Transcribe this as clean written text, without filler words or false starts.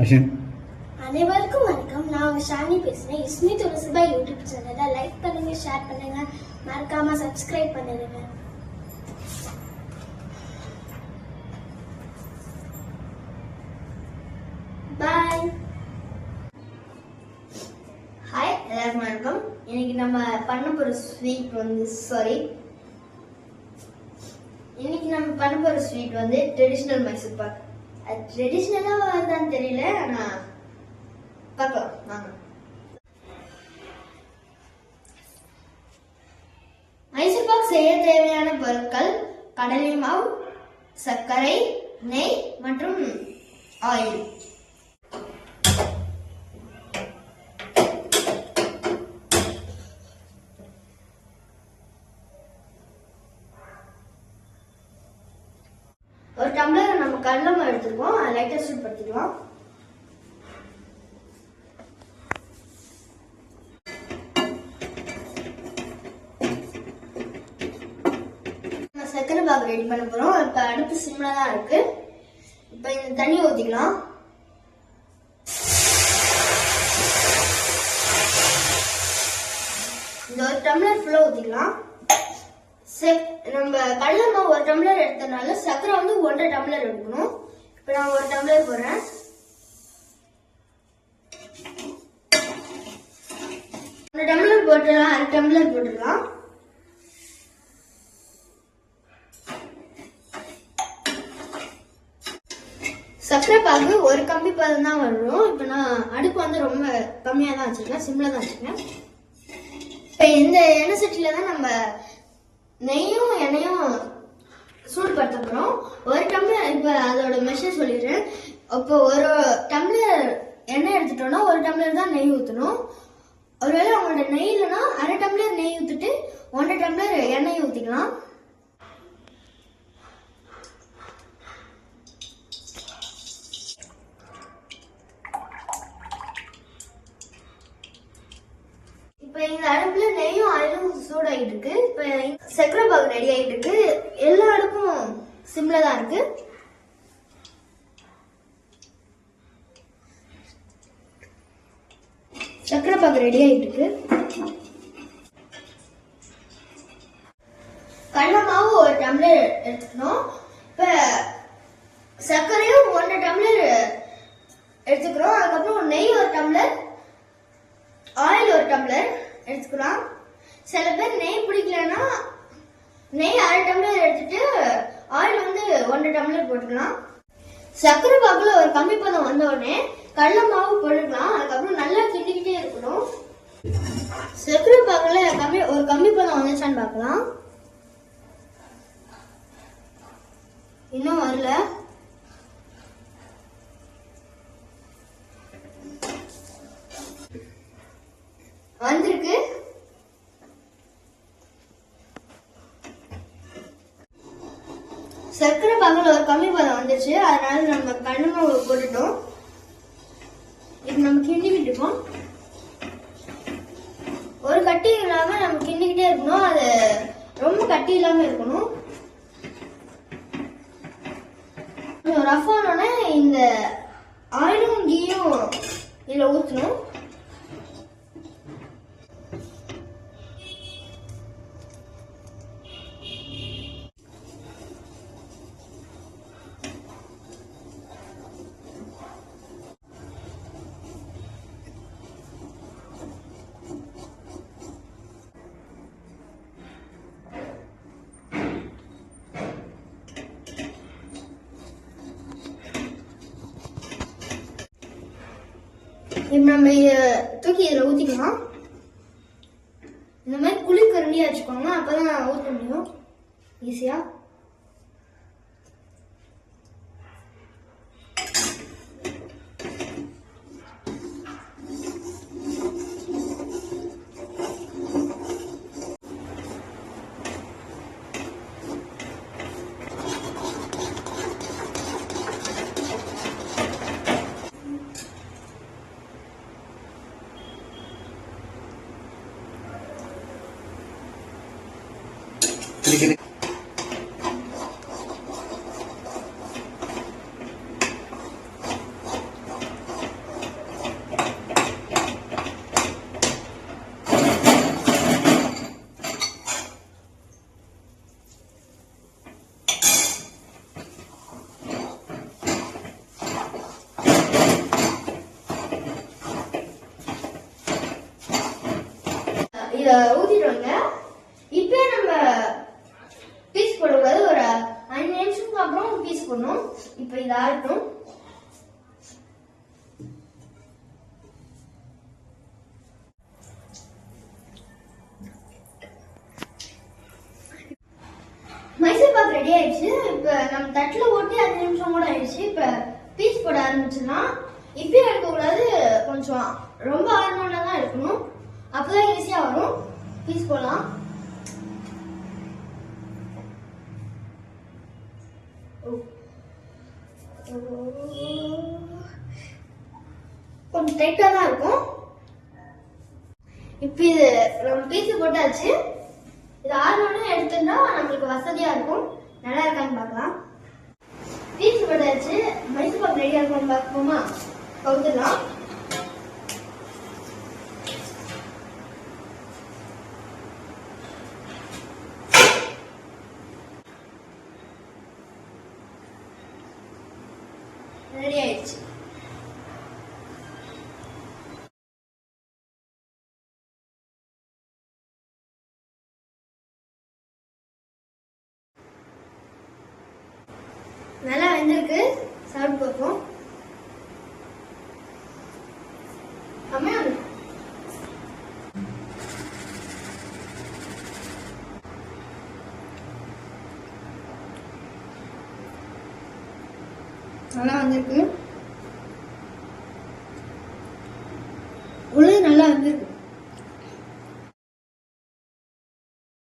அனைவருக்கும் வணக்கம். நான் உங்க ஷாலினி பேசுறேன். இஸ்மி துளசிபா யூடியூப் சேனலை லைக் பண்ணுங்க, ஷேர் பண்ணுங்க, மறக்காம சப்ஸ்கிரைப் பண்ணிடுங்க. பாய். ஹாய், எல்லாருக்கும் வணக்கம். இன்னைக்கு நம்ம பண்ண போற ஸ்வீட் வந்து ட்ரெடிஷ்னல் மைசூர் பாக். அது ட்ரெடிஷ்னலா வருதான்னு தெரியல, ஆனா பார்க்கலாம் வாங்க. மைசூர் பாக் செய்ய தேவையான பொருட்கள்: கடலை மாவு, சர்க்கரை, நெய் மற்றும் ஆயில். ஒரு டம்ளர் நம்ம கடலை மாவு எடுத்துருக்கோம், அதை லைட்டாக சூடுபடுத்திக்கலாம். நம்ம சர்க்கரை பாகு ரெடி பண்ண போறோம். இப்போ அடுப்பு சிம்ல தான் இருக்கு. இப்போ இந்த தண்ணியை ஊற்றிக்கலாம். இந்த ஒரு டம்ளர் ஃபுல்லாக ஊற்றிக்கலாம். நம்ம கடலை மாவு ஒரு டம்ளர் எடுத்தனால சர்க்கரை வந்து 1.5 டம்ளர் எடுக்கணும். இப்ப நான் 1 டம்ளர் போடுறேன். ஒரு டம்ளர் போட்டுலாம், 1/2 டம்ளர் போட்டுடலாம். சர்க்கரை பாகு ஒரு கம்பி பதம் தான் வரும். இப்ப நான் அடுப்பு வந்து ரொம்ப கம்மியா தான் வச்சிருக்கேன், சிம்ல தான் வச்சிருக்கேன். இப்ப இந்த எண்ணெய் சட்டியில தான் நம்ம நெய்யும் எண்ணெயும் சூடுபடுத்த போகிறோம். ஒரு டம்ளர், இப்போ அதோட மெஷர் சொல்லிடுறேன். இப்போ ஒரு டம்ளர் எண்ணெய் எடுத்துட்டோம்னா 1 டம்ளர் தான் நெய் ஊற்றணும். ஒருவேளை அவங்களோட நெய் இல்லைன்னா 1/2 டம்ளர் நெய் ஊற்றிட்டு 1.5 டம்ளர் எண்ணெய் ஊற்றிக்கலாம். இப்போ இந்த அடுப்புல நெய்யும் ஆயிலும் சூடாகிட்டு இருக்கு. இப்போ சர்க்கரை பாகு ரெடி ஆகிட்டு இருக்கு. எல்லா அடுப்பும் சிம்ல தான் இருக்கு. சர்க்கரை பாகு ரெடி ஆகிட்டு இருக்கு. கடலை மாவு 1 டம்ளர் எடுத்துக்கணும். இப்போ சர்க்கரையும் 1 டம்ளர் எடுத்துக்கிறோம். அதுக்கப்புறம் நெய் 1 டம்ளர், ஆயில் 1 டம்ளர் எடுத்துக்கலாம். சில பேர் நெய் பிடிக்கலன்னா நெய் 1/2 டம்ளர் எடுத்துட்டு ஆயில் வந்து 1 டம்ளர் போட்டுக்கலாம். சர்க்கரை பாகுல ஒரு கம்பி பதம் வந்த உடனே கடலை மாவு போட்டுக்கலாம். அதுக்கப்புறம் நல்லா கிண்டிக்கிட்டே இருக்கணும். சர்க்கரை பாகுல ஒரு கம்பி பதம் வந்துச்சான்னு பார்க்கலாம். இன்னும் வரல. வந்திருக்கு. சர்க்கரை பாகுல ஒரு கம்மி பதம் வந்துருச்சு. அதனால நம்ம கடலை மாவு போட்டுட்டோம். இப்போ நம்ம கிண்டிக்கிட்டு இருக்கோம். ஒரு கட்டி இல்லாம நம்ம கிண்டிக்கிட்டே இருக்கணும். அது ரொம்ப கட்டி இல்லாம இருக்கணும். ரஃப் ஆனோடனே இந்த ஆயிலும் கீயும் இதுல ஊற்றணும். இப்போ நம்ம தூக்கி இதில் ஊற்றிக்கலாம். இந்த மாதிரி குழி கரண்டியா வச்சுக்கோங்க, அப்பதான் ஊற்ற முடியும் ஈஸியா. இதை ஊற்றிடுவாங்க. இப்போ நம்ம பீஸ் போடக்கூடாது, ஒரு 5 நிமிஷத்துக்கு அப்புறம் பீஸ் போடணும். இப்போ இதை ஆகட்டும். மைசூர் பாக் ரெடி ஆயிடுச்சு. இப்போ நம்ம தட்டில் ஓட்டி 5 நிமிஷம் கூட ஆயிடுச்சு. இப்போ பீஸ் போட ஆரம்பிச்சிடலாம். இப்பயும் எடுக்கக்கூடாது, கொஞ்சம் ரொம்ப ஆரம்பம்னா தான் எடுக்கணும், அப்போதான் ஈஸியாக வரும். பீஸ் போடலாம். கொஞ்சம் டைட்டாக தான் இருக்கும். இப்போ இது நம்ம பீஸ் போட்டாச்சு. இது ஆரம்பம்னு எடுத்துட்டா நம்மளுக்கு வசதியாக இருக்கும். நல்லா இருக்கான்னு பார்க்கலாம். பீஸ் போட்டாச்சு. மைசூர் பாக் ரெடியாக இருக்கான்னு பார்ப்போமா? கவுத்துடலாம். ரெடி ஆயிடுச்சு. நல்லா வெந்திருக்கு. சாப்பிட்டு பார்ப்போம். அம்மா நல்லா வந்திருக்கு. உள்ள நல்லா வந்திருக்கு.